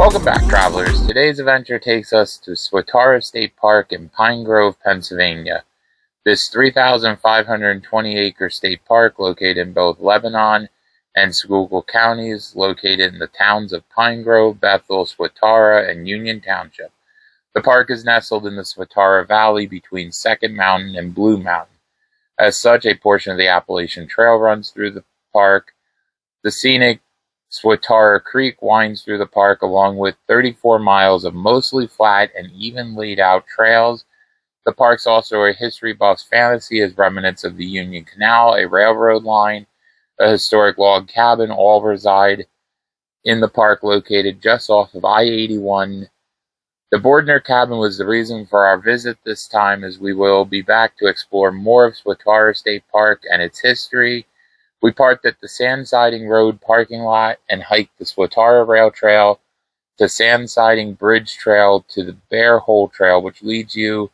Welcome back, travelers. Today's adventure takes us to Swatara State Park in Pine Grove, Pennsylvania. This 3,520-acre state park, located in both Lebanon and Schuylkill counties, located in the towns of Pine Grove, Bethel, Swatara, and Union Township. The park is nestled in the Swatara Valley between Second Mountain and Blue Mountain. As such, a portion of the Appalachian Trail runs through the park. The scenic Swatara Creek winds through the park, along with 34 miles of mostly flat and even laid out trails. The park's also a history buff's fantasy, as remnants of the Union Canal, a railroad line, a historic log cabin all reside in the park, located just off of I-81. The Bordner cabin was the reason for our visit this time, as we will be back to explore more of Swatara State Park and its history. We parked at the Sand Siding Road parking lot and hiked the Swatara Rail Trail, the Sand Siding Bridge Trail to the Bear Hole Trail, which leads you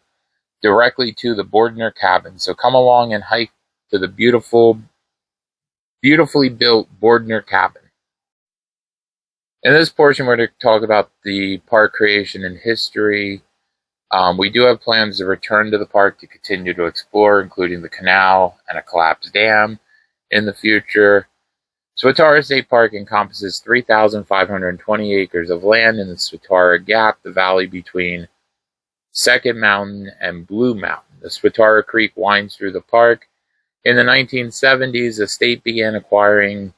directly to the Bordner cabin. So come along and hike to the beautifully built Bordner cabin. In this portion, we're going to talk about the park creation and history. We do have plans to return to the park to continue to explore, including the canal and a collapsed dam in the future. Swatara State Park encompasses 3,520 acres of land in the Swatara Gap, the valley between Second Mountain and Blue Mountain. The Swatara Creek winds through the park. In the 1970s, the state began acquiring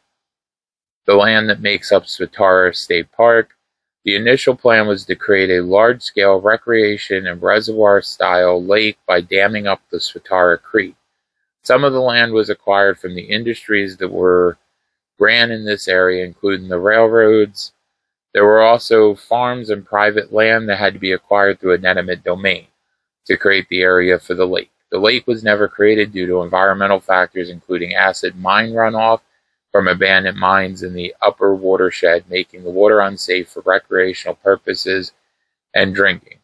the land that makes up Swatara State Park. The initial plan was to create a large-scale recreation and reservoir-style lake by damming up the Swatara Creek. Some of the land was acquired from the industries that ran in this area, including the railroads. There were also farms and private land that had to be acquired through an eminent domain to create the area for the lake. The lake was never created due to environmental factors, including acid mine runoff from abandoned mines in the upper watershed, making the water unsafe for recreational purposes and drinking.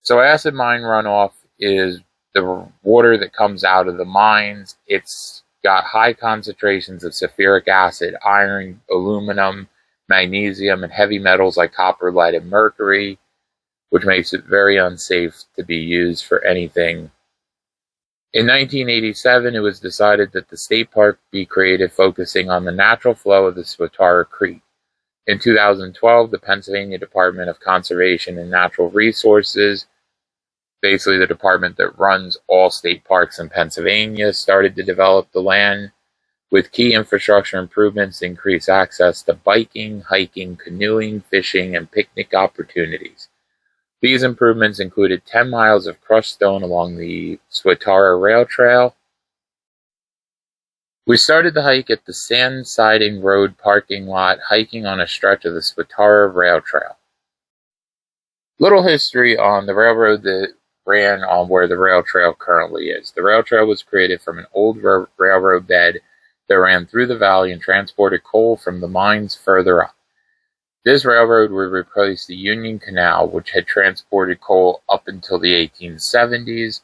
So acid mine runoff is the water that comes out of the mines. It's got high concentrations of sulfuric acid, iron, aluminum, magnesium, and heavy metals like copper, lead, and mercury, which makes it very unsafe to be used for anything. In 1987, it was decided that the state park be created, focusing on the natural flow of the Swatara Creek. In 2012, the Pennsylvania Department of Conservation and Natural Resources, basically the department that runs all state parks in Pennsylvania, started to develop the land with key infrastructure improvements to increase access to biking, hiking, canoeing, fishing, and picnic opportunities. These improvements included 10 miles of crushed stone along the Swatara Rail Trail. We started the hike at the Sand Siding Road parking lot, hiking on a stretch of the Swatara Rail Trail. Little history on the railroad that ran on where the rail trail currently is. The rail trail was created from an old railroad bed that ran through the valley and transported coal from the mines further up. This railroad would replace the Union Canal, which had transported coal up until the 1870s.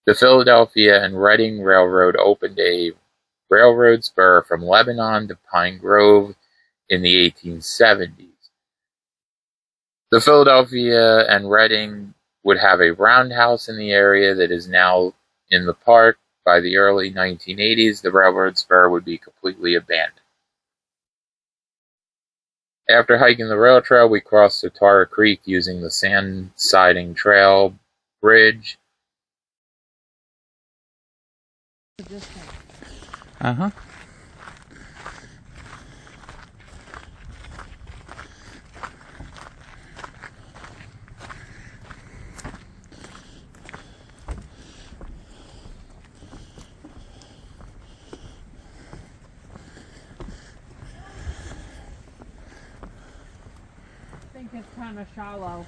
The Philadelphia and Reading Railroad opened a railroad spur from Lebanon to Pine Grove in the 1870s. The Philadelphia and Reading would have a roundhouse in the area that is now in the park. By the early 1980s, the railroad spur would be completely abandoned. After hiking the rail trail, we crossed Swatara Creek using the Sand Siding Trail bridge. Uh-huh. I think it's kind of shallow.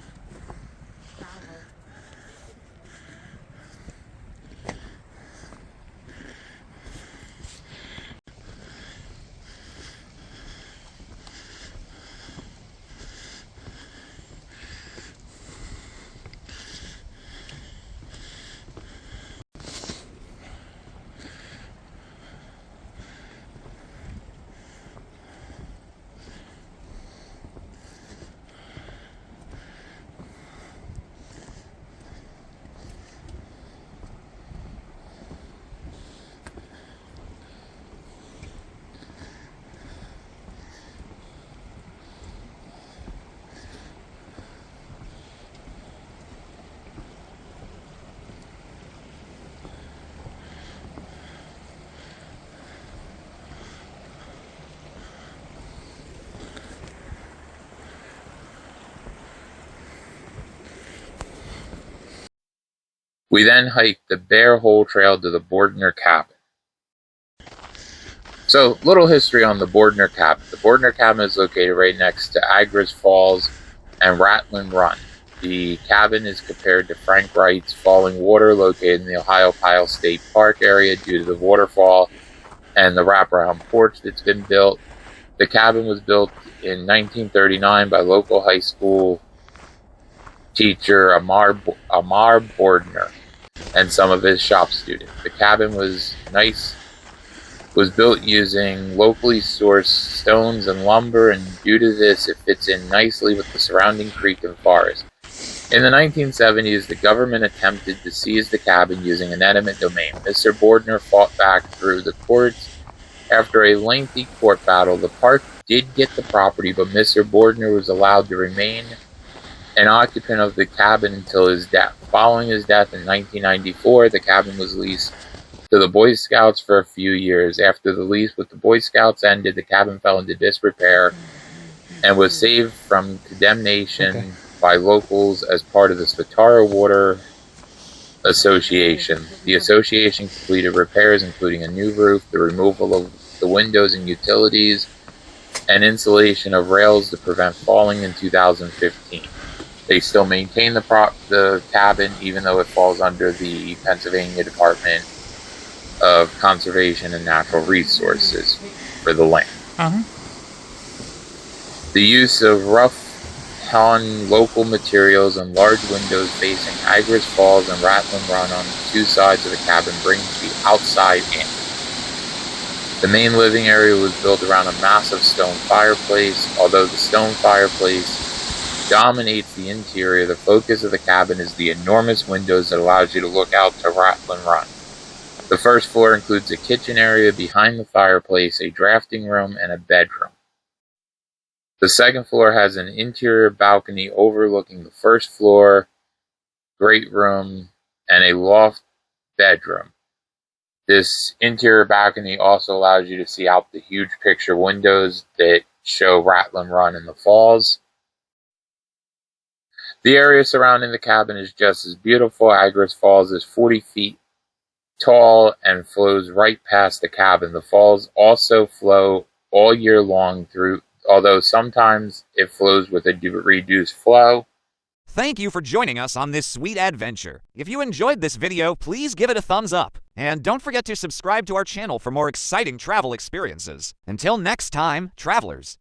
We then hiked the Bear Hole Trail to the Bordner cabin. So, little history on the Bordner cabin. The Bordner cabin is located right next to INQUARIES Falls and Ratlin Run. The cabin is compared to Frank Wright's Falling Water, located in the Ohio State Park area due to the waterfall and the wraparound porch that's been built. The cabin was built in 1939 by local high school teacher Amar Bordner and some of his shop students. The cabin was built using locally sourced stones and lumber, and due to this, it fits in nicely with the surrounding creek and forest. In the 1970s, the government attempted to seize the cabin using an eminent domain. Mr. Bordner fought back through the courts. After a lengthy court battle, the park did get the property, but Mr. Bordner was allowed to remain an occupant of the cabin until his death. Following his death in 1994, the cabin was leased to the Boy Scouts for a few years. After the lease with the Boy Scouts ended, the cabin fell into disrepair and was saved from condemnation by locals as part of the Swatara Water Association. The association completed repairs including a new roof, the removal of the windows and utilities, and installation of rails to prevent falling in 2015. They still maintain the cabin even though it falls under the Pennsylvania Department of Conservation and Natural Resources for the land. The use of rough-hewn local materials and large windows facing INQUARIES Falls and Ratlin Run on two sides of the cabin brings the outside in. The main living area was built around a massive stone fireplace. Although the stone fireplace dominates the interior, the focus of the cabin is the enormous windows that allows you to look out to Ratlin Run. The first floor includes a kitchen area behind the fireplace, a drafting room, and a bedroom. The second floor has an interior balcony overlooking the first floor, great room, and a loft bedroom. This interior balcony also allows you to see out the huge picture windows that show Ratlin Run and the falls. The area surrounding the cabin is just as beautiful. INQUARIES Falls is 40 feet tall and flows right past the cabin. The falls also flow all year long although sometimes it flows with a reduced flow. Thank you for joining us on this sweet adventure. If you enjoyed this video, please give it a thumbs up. And don't forget to subscribe to our channel for more exciting travel experiences. Until next time, travelers.